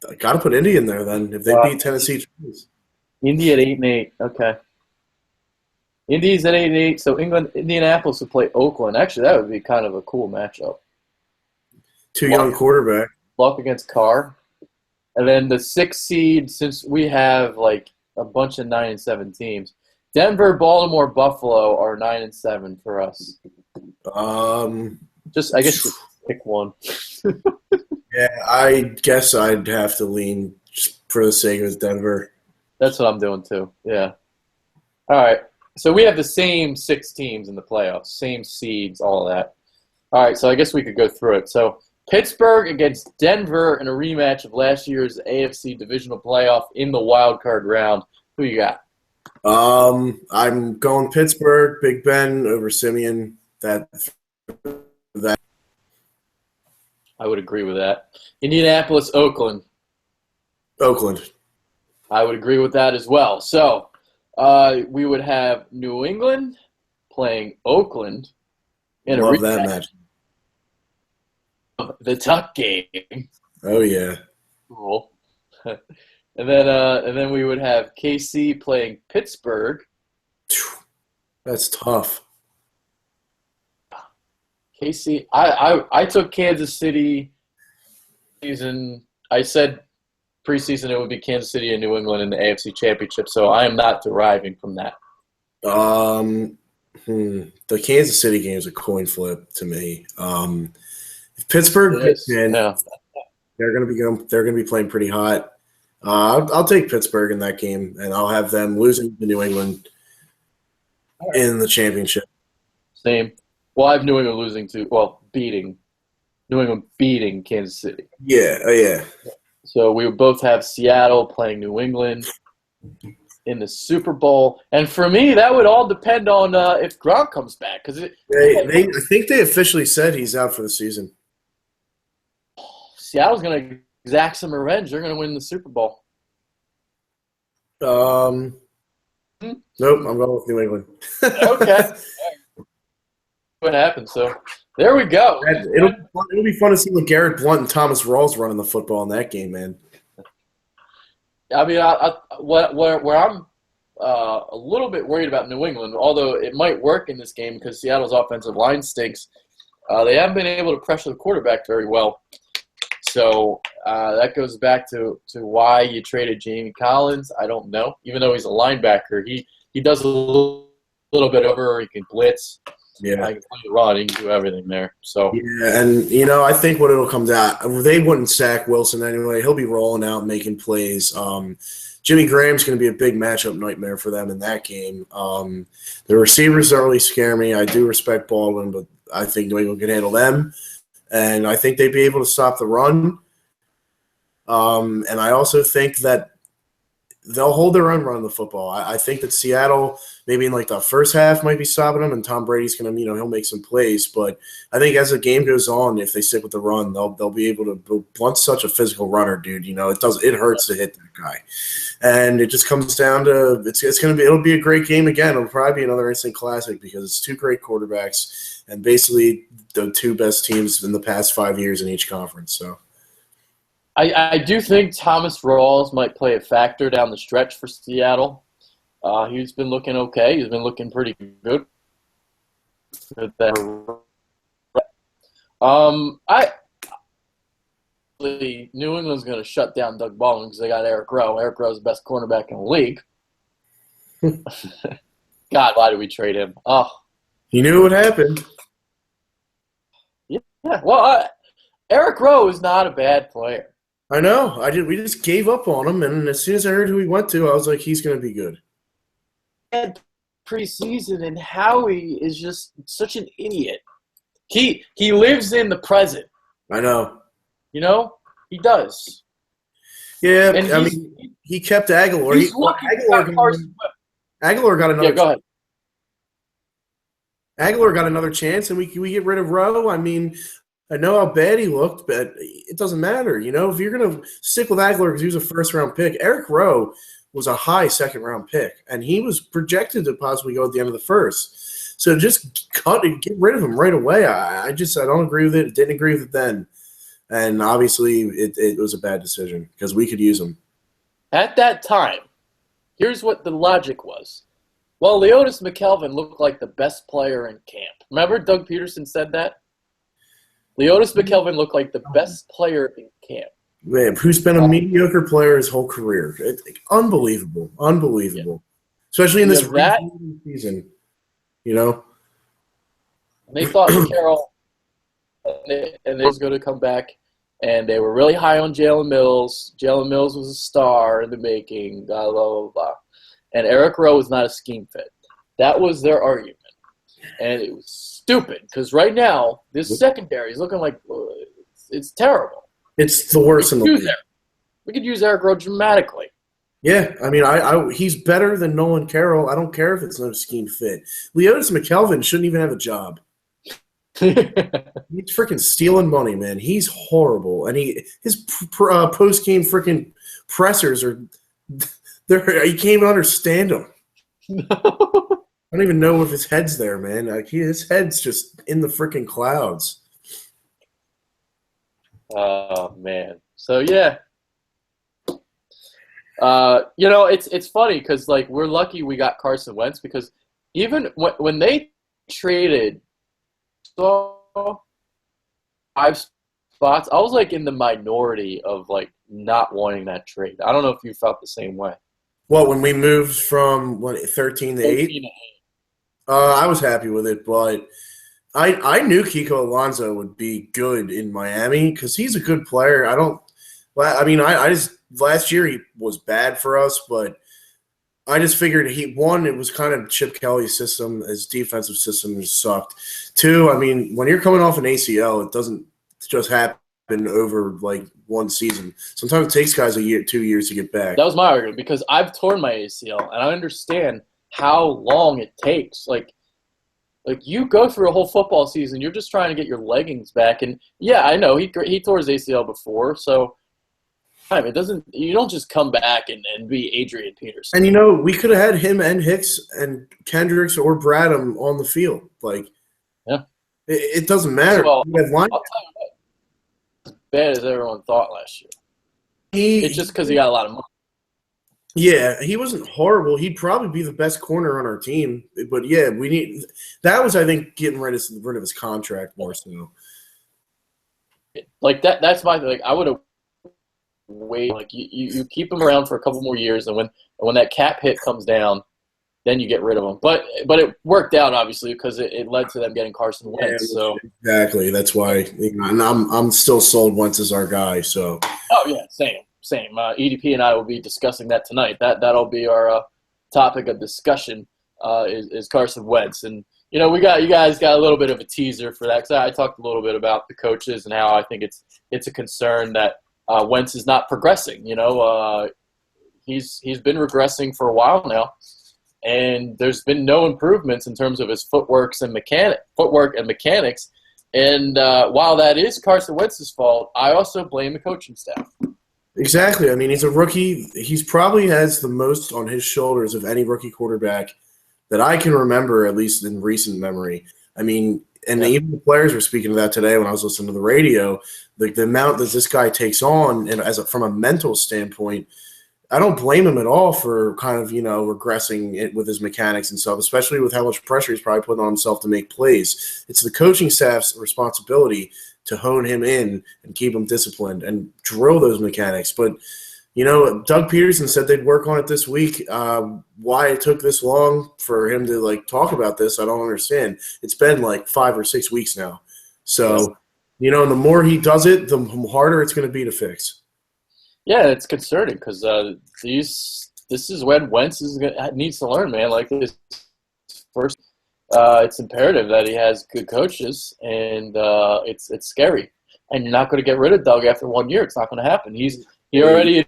I got to put Indy in there then. If they beat Tennessee twice. Indy at 8-8. Okay. Indy's at 8-8. So Indianapolis would play Oakland. Actually, that would be kind of a cool matchup. Two young quarterback. Luck against Carr. And then the 6th seed, since we have like a bunch of 9-7 teams, Denver, Baltimore, Buffalo are 9-7 for us. I guess just pick one. Yeah, I guess I'd have to lean just for the sake of Denver. That's what I'm doing too. Yeah. All right. So we have the same 6 teams in the playoffs, same seeds, all of that. All right. So I guess we could go through it. So Pittsburgh against Denver in a rematch of last year's AFC divisional playoff in the wild card round. Who you got? I'm going Pittsburgh, Big Ben over Simeon. That I would agree with that. Indianapolis, Oakland. Oakland. I would agree with that as well. So we would have New England playing Oakland in Love a that match. The Tuck game. Oh yeah. Cool. And then we would have KC playing Pittsburgh. That's tough. KC, I took Kansas City season. I said preseason it would be Kansas City and New England in the AFC Championship, so I am not deriving from that. The Kansas City game is a coin flip to me. If Pittsburgh gets in, they're gonna be playing pretty hot. I'll take Pittsburgh in that game, and I'll have them losing to New England in the championship. Same. Well, I have New England beating New England beating Kansas City. Yeah, yeah. So we would both have Seattle playing New England in the Super Bowl, and for me, that would all depend on if Gronk comes back because I think they officially said he's out for the season. Seattle's going to exact some revenge. They're going to win the Super Bowl. Nope, I'm going with New England. Okay. What happened? So there we go. It'll be fun to see Garrett Blunt and Thomas Rawls running the football in that game, man. I mean, where I'm a little bit worried about New England, although it might work in this game because Seattle's offensive line stinks. They haven't been able to pressure the quarterback very well. So that goes back to why you traded Jamie Collins. I don't know. Even though he's a linebacker, he does a little bit over. He can blitz. Yeah, I can play the run. He can do everything there. So yeah, and I think what it'll come down, they wouldn't sack Wilson anyway. He'll be rolling out, making plays. Jimmy Graham's going to be a big matchup nightmare for them in that game. The receivers don't really scare me. I do respect Baldwin, but I think New England can handle them, and I think they'd be able to stop the run. And I also think that they'll hold their own running the football. I think that Seattle, maybe in like the first half, might be stopping them, and Tom Brady's going to, he'll make some plays. But I think as the game goes on, if they stick with the run, they'll be able to. Blunt's such a physical runner, dude. It hurts to hit that guy, and it just comes down to it'll be a great game again. It'll probably be another instant classic because it's two great quarterbacks and basically the two best teams in the past 5 years in each conference. So. I do think Thomas Rawls might play a factor down the stretch for Seattle. He's been looking okay. He's been looking pretty good. I New England's going to shut down Doug Baldwin because they got Eric Rowe. Eric Rowe's the best cornerback in the league. God, why did we trade him? Oh, you knew what happened. Yeah. Well, Eric Rowe is not a bad player. I know. We just gave up on him, and as soon as I heard who he went to, I was like, he's going to be good. And preseason, and Howie is just such an idiot. He lives in the present. I know. You know, he does. Yeah, and I mean, he kept Aguilar. Aguilar got another. Yeah, go ahead. Aguilar got another chance, and we get rid of Rowe. I mean, I know how bad he looked, but it doesn't matter. You know, if you're going to stick with Aguilar because he was a first-round pick, Eric Rowe was a high second-round pick, and he was projected to possibly go at the end of the first. So just get rid of him right away. I don't agree with it. Didn't agree with it then. And obviously it was a bad decision because we could use him. At that time, here's what the logic was. Well, Leotis McKelvin looked like the best player in camp. Remember Doug Peterson said that? Leotis McKelvin looked like the best player in camp. Man, who's been a mediocre player his whole career. Unbelievable. Yeah. Especially in this season, you know? They thought Carroll and they was going to come back, and they were really high on Jalen Mills. Jalen Mills was a star in the making, blah, blah, blah, blah. And Eric Rowe was not a scheme fit. That was their argument. And it was stupid because right now, this secondary is looking like it's terrible. It's the worst in the league. We could use Eric Rowe dramatically. Yeah, I mean, he's better than Nolan Carroll. I don't care if it's no scheme fit. Leotis McKelvin shouldn't even have a job. He's freaking stealing money, man. He's horrible, and his post game freaking pressers are. You can't even understand them. I don't even know if his head's there, man. Like his head's just in the freaking clouds. Oh man. So yeah. You know, it's funny because like we're lucky we got Carson Wentz because even when they traded 5 spots, I was like in the minority of like not wanting that trade. I don't know if you felt the same way. Well, when we moved from 13 to 8, I was happy with it, but I knew Kiko Alonso would be good in Miami because he's a good player. I just last year he was bad for us, but I just figured it was kind of Chip Kelly's system. His defensive system just sucked. 2, I mean, when you're coming off an ACL, it doesn't just happen over like one season. Sometimes it takes guys a year, 2 years to get back. That was my argument because I've torn my ACL and I understand how long it takes. Like you go through a whole football season, you're just trying to get your leggings back. And yeah, I know he tore his ACL before, so it doesn't. You don't just come back and be Adrian Peterson. And you know, we could have had him and Hicks and Kendricks or Bradham on the field. Like, yeah, it doesn't matter. Well, I'll tell you what, as bad as everyone thought last year. It's just because he got a lot of money. Yeah, he wasn't horrible. He'd probably be the best corner on our team. But yeah, that was, I think, getting rid of his contract more so. Like that's my like I would have waited. Like you keep him around for a couple more years, and when that cap hit comes down, then you get rid of him. But it worked out obviously because it led to them getting Carson Wentz. So exactly, that's why. And I'm still sold Wentz as our guy. So. Oh yeah, same. EDP and I will be discussing that tonight. That'll be our topic of discussion is Carson Wentz. And you know, you guys got a little bit of a teaser for that because I talked a little bit about the coaches and how I think it's a concern that Wentz is not progressing. You know, he's been regressing for a while now, and there's been no improvements in terms of his footwork and mechanics. And while that is Carson Wentz's fault, I also blame the coaching staff. Exactly. I mean, he's a rookie. He's probably has the most on his shoulders of any rookie quarterback that I can remember, at least in recent memory. I mean, And Yeah. even the players were speaking to that today when I was listening to the radio. Like the amount that this guy takes on, and from a mental standpoint, I don't blame him at all for kind of, regressing it with his mechanics and stuff, especially with how much pressure he's probably putting on himself to make plays. It's the coaching staff's responsibility to hone him in and keep him disciplined and drill those mechanics. But, Doug Peterson said they'd work on it this week. Why it took this long for him to, talk about this, I don't understand. It's been, 5 or 6 weeks now. So, the more he does it, the harder it's going to be to fix. Yeah, it's concerning because this is when Wentz needs to learn, man. Like this first, it's imperative that he has good coaches, and it's scary. And you're not going to get rid of Doug after 1 year. It's not going to happen. He already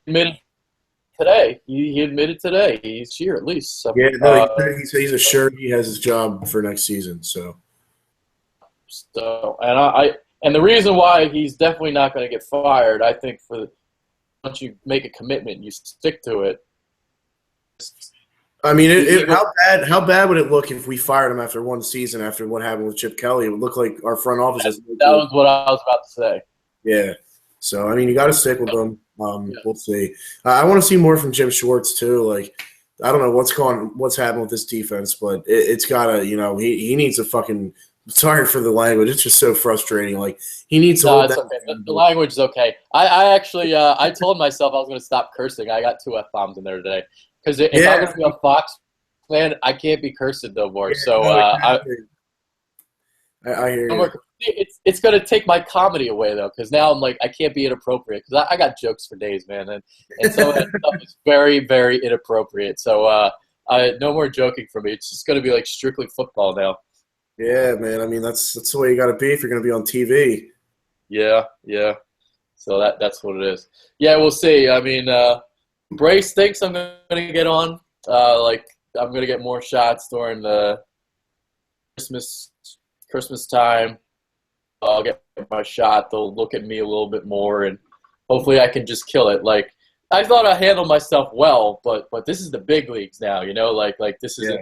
admitted today. He admitted today he's here at least. So, yeah, no, he's assured he has his job for next season. So and the reason why he's definitely not going to get fired, I think, once you make a commitment, you stick to it. I mean, how bad would it look if we fired him after one season after what happened with Chip Kelly? It would look like our front office. That was what I was about to say. Yeah. So, I mean, you got to stick with them. We'll see. I want to see more from Jim Schwartz, too. I don't know what's happened with this defense, but it's got to, he needs a fucking – sorry for the language. It's just so frustrating. He needs to hold that. Okay. The language is okay. I actually I told myself I was going to stop cursing. I got 2 F-bombs in there today. Because if I'm going to be a Fox fan, I can't be cursing no more. Yeah, so I hear you. It's going to take my comedy away, though, because now I'm I can't be inappropriate. Because I got jokes for days, man. And some of that stuff is very, very inappropriate. So no more joking for me. It's just going to be strictly football now. Yeah, man. I mean, that's the way you got to be if you're going to be on TV. Yeah. So that's what it is. Yeah, we'll see. I mean, Brace thinks I'm going to get on. I'm going to get more shots during the Christmas time. I'll get my shot. They'll look at me a little bit more, and hopefully I can just kill it. I thought I handled myself well, but this is the big leagues now. This is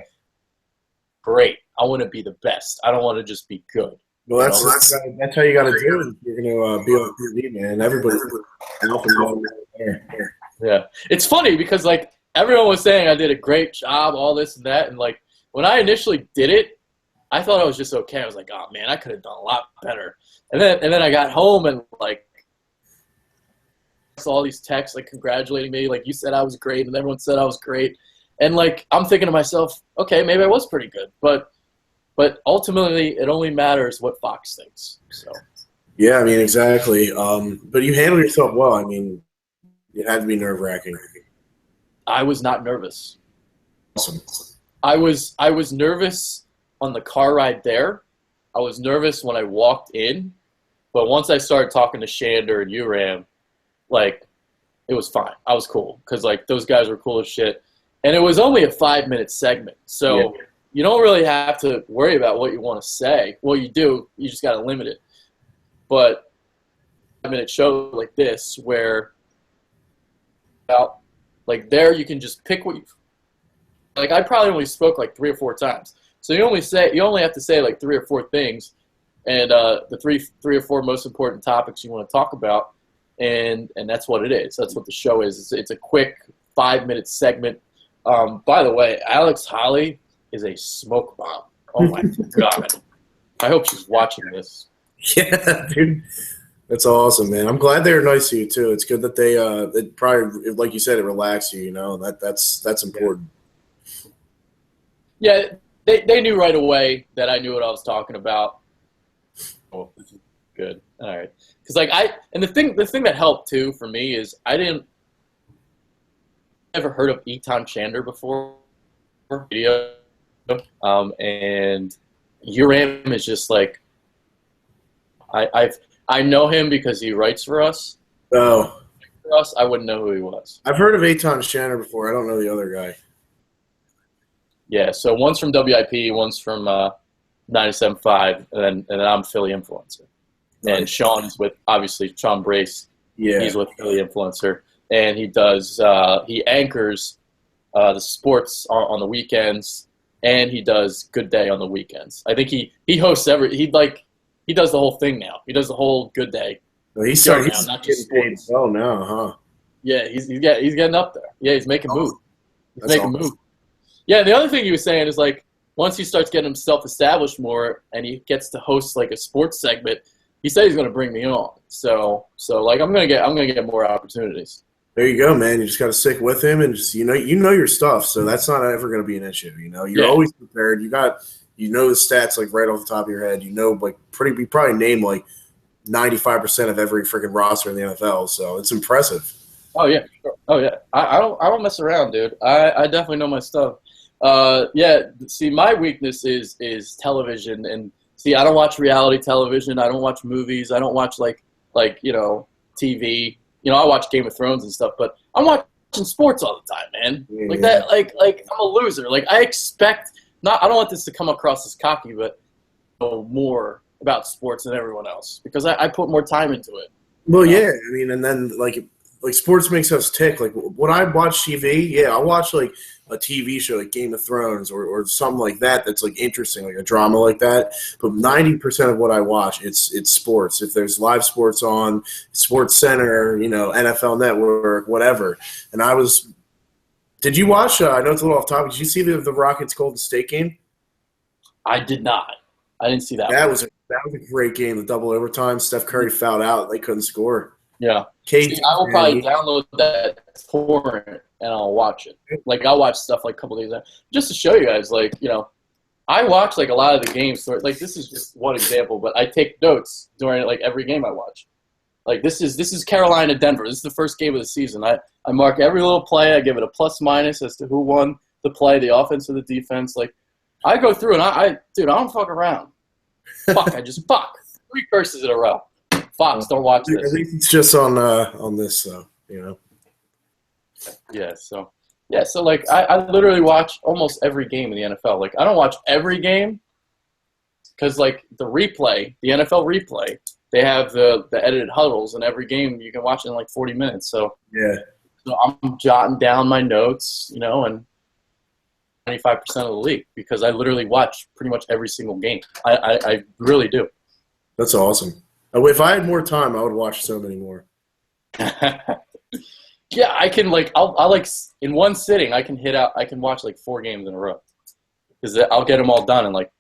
great. I want to be the best. I don't want to just be good. Well, that's how you got to do it. You're going to be on TV, man. Everybody's there. Yeah. It's funny because, everyone was saying I did a great job, all this and that. And, when I initially did it, I thought I was just okay. I was like, oh, man, I could have done a lot better. And then I got home and, saw all these texts, congratulating me. You said I was great, and everyone said I was great. And, I'm thinking to myself, okay, maybe I was pretty good. But ultimately, it only matters what Fox thinks. So. Yeah, I mean, exactly. But you handled yourself well. I mean, it had to be nerve-wracking. I was not nervous. Awesome. I was nervous on the car ride there. I was nervous when I walked in. But once I started talking to Shander and Uram, it was fine. I was cool because, those guys were cool as shit. And it was only a 5-minute segment. So you don't really have to worry about what you want to say. Well, you do. You just got to limit it. But a 5-minute show like this where there you can just pick what you – I probably only spoke 3 or 4 times. So you only have to say 3 or 4 things and the three or 4 most important topics you want to talk about. And that's what it is. That's what the show is. It's a quick 5-minute segment. By the way, Alex Holly is a smoke bomb. Oh, my God. I hope she's watching this. Yeah, dude. That's awesome, man. I'm glad they were nice to you, too. It's good that they probably, like you said, it relaxed you, That's important. Yeah, they knew right away that I knew what I was talking about. Oh, this is good. All right. Because, the thing that helped, too, for me is I didn't ever heard of Etan Shander before. Video. And Uram is just I know him because he writes for us. Oh. For us, I wouldn't know who he was. I've heard of Etan Shander before. I don't know the other guy. Yeah, so one's from WIP, one's from 97.5, and then I'm Philly Influencer. Nice. And Sean's with, obviously, Sean Brace. Yeah. He's with Philly Influencer. And he does he anchors the sports on the weekends and he does Good Day on the weekends. I think he hosts he does the whole thing now. He does the whole Good Day. Well, he's show starting, now, he's not getting just paid sports. well now, huh? Yeah, he's getting up there. Yeah, he's making moves. He's That's making moves. Yeah, the other thing he was saying is like once he starts getting himself established more and he gets to host like a sports segment, he said he's going to bring me on. So like I'm gonna get more opportunities. There you go, man. You just got to stick with him, and just you know your stuff. So that's not ever going to be an issue. You know, you're always prepared. You know the stats like right off the top of your head. You know, like you probably name like 95% of every freaking roster in the NFL. So it's impressive. Oh yeah, sure. Oh yeah. I don't mess around, dude. I definitely know my stuff. Yeah. See, my weakness is television, and see, I don't watch reality television. I don't watch movies. I don't watch like TV. I watch Game of Thrones and stuff, but I'm watching sports all the time, man. Yeah. Like that. Like I'm a loser. Like I expect not. I don't want this to come across as cocky, but know more about sports than everyone else because I put more time into it. Well, yeah. I mean, and then like sports makes us tick. Like when I watch TV, yeah, I watch like a TV show like Game of Thrones or something like that that's like interesting, like a drama like that. But 90% of what I watch, it's sports. If there's live sports on, Sports Center, NFL Network, whatever. And did you watch? I know it's a little off topic. Did you see the Rockets Golden State game? I did not. I didn't see that. That was a great game. The double overtime. Steph Curry fouled out. They couldn't score. Yeah. See, I will probably download that torrent and I'll watch it. Like I'll watch stuff like a couple days after, just to show you guys. Like I watch like a lot of the games. So, like this is just one example, but I take notes during like every game I watch. Like this is Carolina Denver. This is the first game of the season. I mark every little play. I give it a plus minus as to who won the play, the offense or the defense. Like I go through and I don't fuck around. Fuck, I just fuck. 3 curses in a row. Fox, don't watch this. At least it's just on this, though. Yeah. So like I literally watch almost every game in the NFL. Like I don't watch every game because like the NFL replay, they have the edited huddles, and every game you can watch it in like 40 minutes. So yeah. So I'm jotting down my notes, and 95% of the league because I literally watch pretty much every single game. I really do. That's awesome. If I had more time, I would watch so many more. Yeah, I can I'll like in one sitting I can watch like 4 games in a row because I'll get them all done in like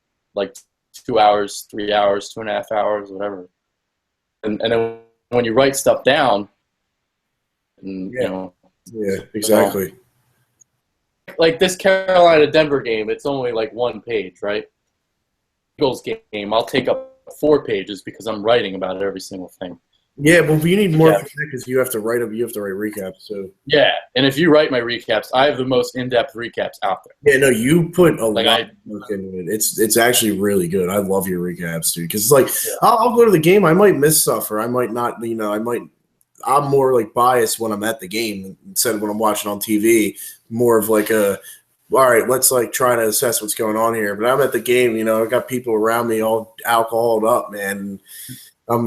2 hours, 3 hours, 2.5 hours, whatever. And then when you write stuff down, and, yeah, exactly. Like this Carolina Denver game, it's only like 1 page, right? Eagles game, I'll take up 4 pages because I'm writing about every single thing. Yeah, but you need more because you have to write recaps. So yeah, and if you write my recaps, I have the most in-depth recaps out there. Yeah, no, you put a lot of work into it. It's actually really good. I love your recaps, dude. Because it's like I'll go to the game, I might miss stuff, or I might not. I'm more like biased when I'm at the game instead of when I'm watching on TV. More of like all right, let's like try to assess what's going on here. But I'm at the game, I got people around me all alcoholed up, man. I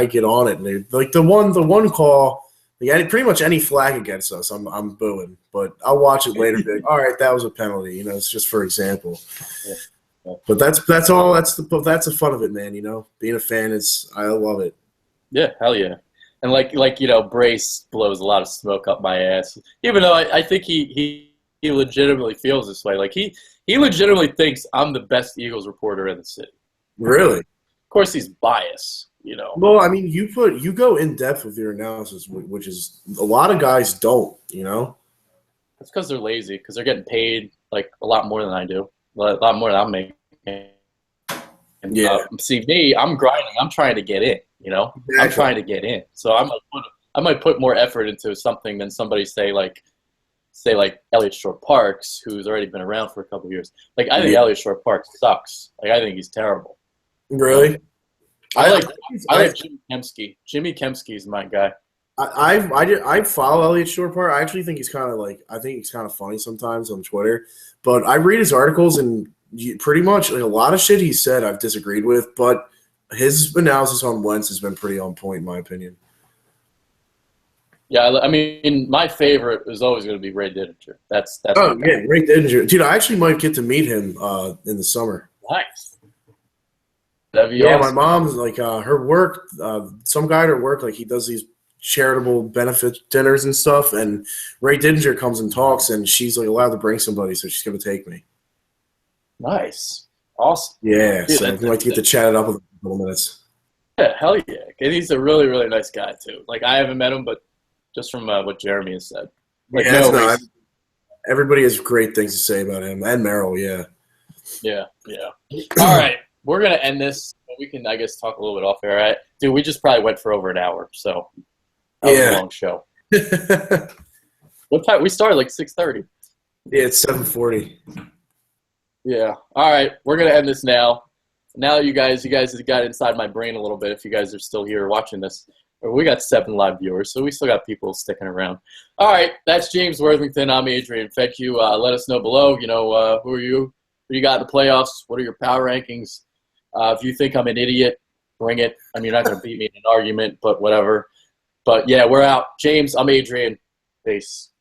get on it, and like the one call, like pretty much any flag against us, I'm booing. But I'll watch it later. Be like, all right, that was a penalty. It's just for example. Yeah. But that's all. That's the fun of it, man. Being a fan I love it. Yeah, hell yeah. And like Brace blows a lot of smoke up my ass. Even though I think he legitimately feels this way. Like he legitimately thinks I'm the best Eagles reporter in the city. Really? Of course he's biased, Well, I mean, you go in depth with your analysis, which is a lot of guys don't, It's because they're lazy, because they're getting paid like a lot more than I do, a lot more than I'm making. And, see me, I'm grinding. I'm trying to get in. Exactly. I'm trying to get in. So I might put more effort into something than somebody say like Elliott Shore-Parks, who's already been around for a couple of years. Like I think Elliott Shore-Parks sucks. Like I think he's terrible. Really? I like Jimmy Kempski. Jimmy Kempski is my guy. I follow Elliott Shore-Parks. I actually think he's kind of funny sometimes on Twitter. But I read his articles, and pretty much like a lot of shit he said I've disagreed with, but his analysis on Wentz has been pretty on point in my opinion. Yeah, I mean, my favorite is always going to be Ray Didinger. That's my Oh guy. yeah, Ray Dinger, dude. I actually might get to meet him in the summer. Nice. That'd be Yeah, my awesome. mom's like her work. Some guy at her work, like he does these charitable benefit dinners and stuff. And Ray Dinger comes and talks, and she's like allowed to bring somebody, so she's gonna take me. Nice. Awesome. Yeah, Dude, so we might get to chat it up in a couple minutes. yeah, hell yeah. And he's a really, really nice guy, too. Like, I haven't met him, but just from what Jeremy has said. Like, Yeah, no no, race. everybody has great things to say about him and Merrill. Yeah, Yeah, yeah. All right. We're going to end this. We can, I guess, talk a little bit off air. Right? Dude, we just probably went for over an hour, so that was a yeah, long show. yeah. What time? We started like 6:30. It's 7:40. Yeah. All right. We're going to end this now. Now you guys have got inside my brain a little bit if you guys are still here watching this. We got 7 live viewers, so we still got people sticking around. All right. That's James Worthington. I'm Adrian. Thank you. Let us know below, who are you? Who you got in the playoffs? What are your power rankings? If you think I'm an idiot, bring it. I mean, you're not going to beat me in an argument, but whatever. But, yeah, we're out. James, I'm Adrian. Peace.